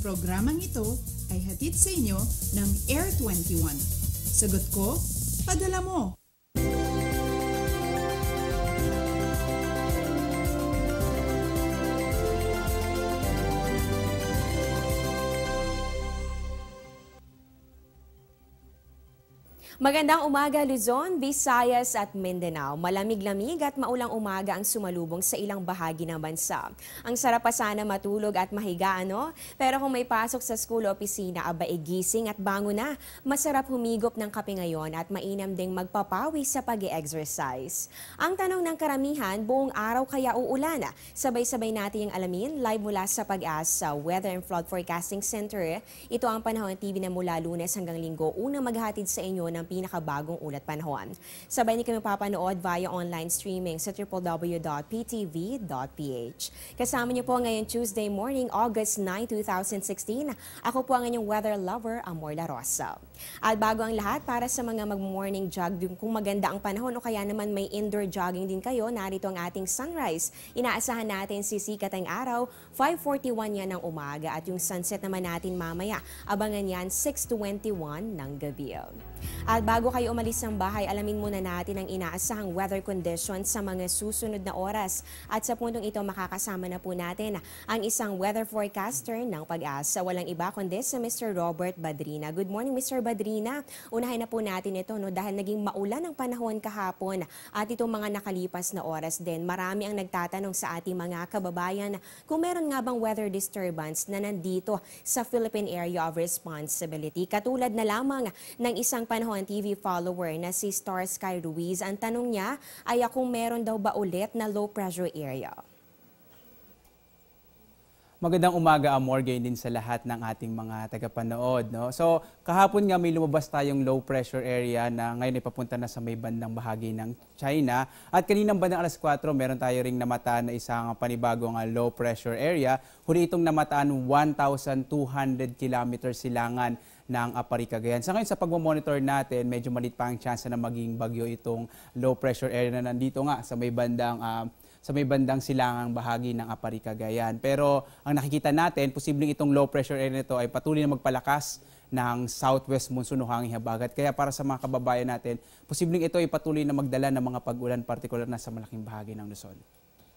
Programang ito ay hatid sa inyo ng Air 21. Sagot ko, padala mo! Magandang umaga Luzon, Visayas at Mindanao. Malamig-lamig at maulang umaga ang sumalubong sa ilang bahagi ng bansa. Ang sarap pa sana matulog at mahiga, ano? Pero kung may pasok sa school o opisina, aba gising at bango na. Masarap humigop ng kape ngayon at mainam ding magpapawi sa pag-exercise. Ang tanong ng karamihan, buong araw kaya uulan? Sabay-sabay natin yung alamin live mula sa Pag-asa Weather and Flood Forecasting Center. Ito ang Panahon TV na mula Lunes hanggang Linggo, unang maghahatid sa inyo ng pinakabagong ulat panahon. Sabay niyo kami mapapanood via online streaming sa www.ptv.ph. Kasama niyo po ngayon Tuesday morning, August 9, 2016. Ako po ang inyong weather lover, Amor La Rosa. At bago ang lahat, para sa mga mag-morning jog, kung maganda ang panahon o kaya naman may indoor jogging din kayo, narito ang ating sunrise. Inaasahan natin sisikat ang araw, 5:41 yan ng umaga at yung sunset naman natin mamaya, abangan yan 6:21 ng gabi. At bago kayo umalis ng bahay, alamin muna natin ang inaasahang weather conditions sa mga susunod na oras. At sa puntong ito, makakasama na po natin ang isang weather forecaster ng Pag-asa. Walang iba kundi si Mr. Robert Badrina. Good morning, Mr. Badrina. Unahin na po natin ito dahil naging maulan ang panahon kahapon at itong mga nakalipas na oras din. Marami ang nagtatanong sa ating mga kababayan kung meron nga bang weather disturbance na nandito sa Philippine Area of Responsibility. Katulad na lamang ng isang Panahon TV follower na si Star Sky Ruiz. Ang tanong niya ay kung meron daw ba ulit na low pressure area. Magandang umaga, Amor, gayon din sa lahat ng ating mga tagapanood. No? So, kahapon nga may lumabas tayong low pressure area na ngayon ay papunta na sa may bandang bahagi ng China. At kaninang bandang alas 4, meron tayo ring namataan na isang panibagong low pressure area. Huli itong namataan 1,200 kilometers silangan ng Apari, Cagayan. Sa ngayon, sa pagmamonitor natin, medyo maliit pa ang chance na maging bagyo itong low pressure area na nandito nga sa may bandang silangang bahagi ng Apari, Cagayan. Pero ang nakikita natin, posibleng itong low pressure area nito ay patuloy na magpalakas ng southwest monsoon o hanging habagat. Kaya para sa mga kababayan natin, posibleng ito ay patuloy na magdala ng mga pag-ulan, partikular na sa malaking bahagi ng Luzon.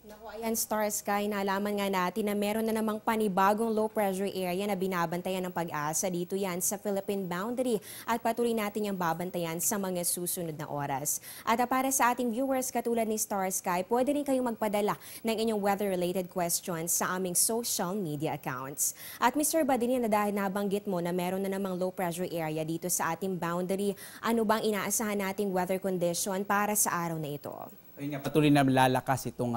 Naku, ayan Star Sky, nalaman nga natin na meron na namang panibagong low pressure area na binabantayan ng Pag-asa. Dito yan sa Philippine boundary at patuloy natin yung babantayan sa mga susunod na oras. At para sa ating viewers katulad ni Star Sky, pwede rin kayong magpadala ng inyong weather-related questions sa aming social media accounts. At Mr. Badini, na dahil nabanggit mo na meron na namang low pressure area dito sa ating boundary, ano bang inaasahan nating weather condition para sa araw na ito? Ayun nga, patuloy na lalakas itong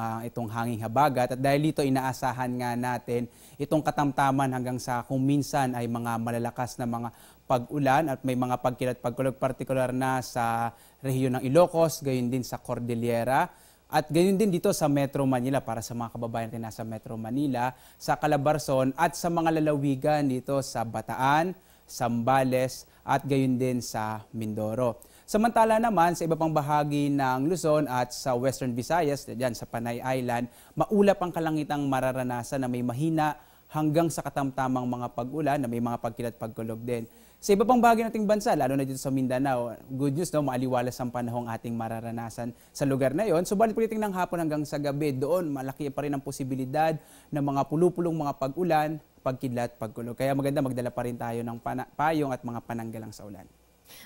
hanging habagat at dahil dito inaasahan nga natin itong katamtaman hanggang sa kung minsan ay mga malalakas na mga pag-ulan at may mga pagkilat-pagkulog partikular na sa rehiyon ng Ilocos, gayon din sa Cordillera at gayon din dito sa Metro Manila para sa mga kababayan natin nasa Metro Manila, sa Calabarzon at sa mga lalawigan dito sa Bataan, Zambales at gayon din sa Mindoro. Samantala naman sa iba pang bahagi ng Luzon at sa Western Visayas, diyan sa Panay Island, maulap ang kalangitang mararanasan na may mahina hanggang sa katamtamang mga pag-ulan na may mga pagkilat-pagkulog din. Sa iba pang bahagi nating bansa, lalo na dito sa Mindanao, good news, no, maaliwalas ang panahong ating mararanasan sa lugar na yon. Subalit pagdating ng hapon hanggang sa gabi, doon malaki pa rin ang posibilidad ng mga pulupulong mga pag-ulan, pagkidlat, pagkulog. Kaya maganda magdala pa rin tayo ng payong at mga pananggalang sa ulan.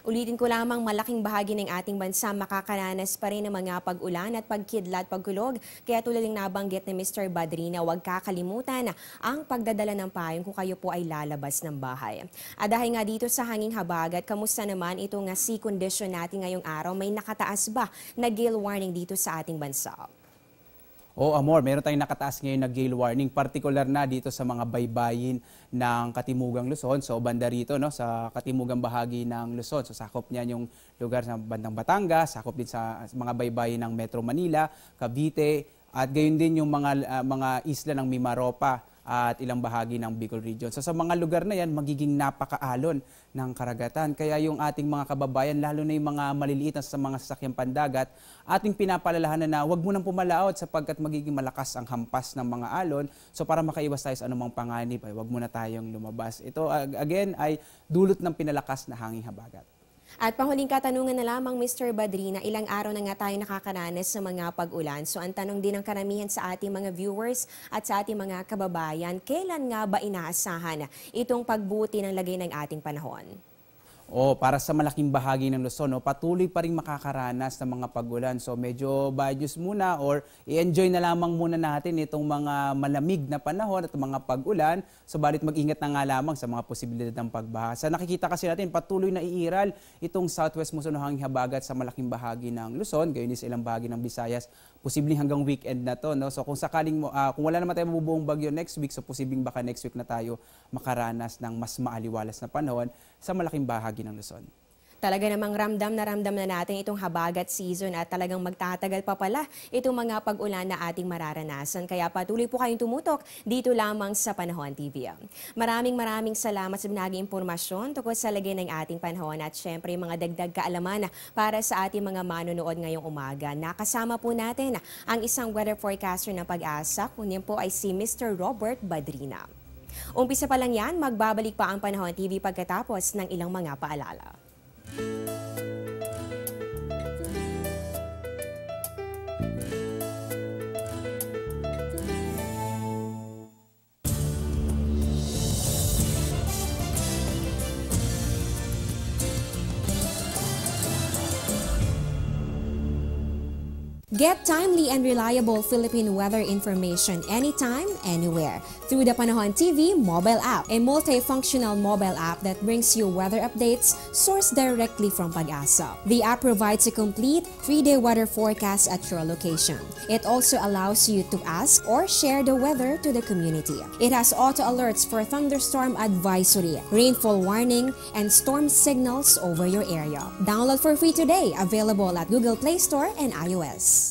Ulitin ko lamang, malaking bahagi ng ating bansa makakaranas pa rin ng mga pag-ulan at pagkidlat, pagkulog. Kaya tulad ng nabanggit ni Mr. Badrina, huwag kakalimutan ang pagdadala ng payong kung kayo po ay lalabas ng bahay. At dahil nga dito sa hanging habagat, kamusta naman itong sea condition natin ngayong araw? May nakataas ba na gale warning dito sa ating bansa? Amor, meron tayong nakataas ngayon na gale warning, partikular na dito sa mga baybayin ng Katimugang Luzon. So banda rito, no, sa katimugang bahagi ng Luzon. So sakop niyan yung lugar sa bandang Batangas, sakop din sa mga baybayin ng Metro Manila, Cavite, at gayon din yung mga isla ng Mimaropa at ilang bahagi ng Bicol Region. So sa mga lugar na yan, magiging napakaalon ng karagatan. Kaya yung ating mga kababayan, lalo na yung mga maliliit na sa mga sasakyang pandagat, ating pinapalalahanan na huwag mo nang pumalaot sapagkat magiging malakas ang hampas ng mga alon. So para makaiwas tayo sa anumang panganib, ay huwag muna tayong lumabas. Ito again ay dulot ng pinalakas na hanging habagat. At panghuling katanungan na lamang, Mr. Badrina, ilang araw na nga tayo nakakaranas sa mga pag-ulan. So ang tanong din ng karamihan sa ating mga viewers at sa ating mga kababayan, kailan nga ba inaasahan itong pagbuti ng lagay ng ating panahon? Para sa malaking bahagi ng Luzon, patuloy pa rin makakaranas ng mga pag-ulan. So medyo badyos muna or i-enjoy na lamang muna natin itong mga malamig na panahon at mga pag-ulan. Subalit mag-ingat na nga lamang sa mga posibilidad ng pagbaha. Sa nakikita kasi natin, patuloy na iiral itong southwest monsoon hanging habagat sa malaking bahagi ng Luzon, gayon din sa ilang bahagi ng Visayas, posibleng hanggang weekend na to. So kung sakaling, kung wala naman tayo mabubuong bagyo next week, so posibleng baka next week na tayo makaranas ng mas maaliwalas na panahon sa malaking bahagi ng Luzon. Talaga namang ramdam na natin itong habagat season at talagang magtatagal pa pala itong mga pag-ulan na ating mararanasan. Kaya patuloy po kayong tumutok dito lamang sa Panahon TV. Maraming salamat sa binaging impormasyon tungkol sa lagay ng ating panahon at syempre mga dagdag kaalaman para sa ating mga manonood ngayong umaga. Nakasama po natin ang isang weather forecaster ng Pag-asa, kung yan po ay si Mr. Robert Badrina. Umpisa pa lang yan, magbabalik pa ang Panahon TV pagkatapos ng ilang mga paalala. Get timely and reliable Philippine weather information anytime, anywhere through the Panahon TV mobile app, a multifunctional mobile app that brings you weather updates sourced directly from Pag-asa. The app provides a complete 3-day weather forecast at your location. It also allows you to ask or share the weather to the community. It has auto alerts for thunderstorm advisory, rainfall warning, and storm signals over your area. Download for free today, available at Google Play Store and iOS.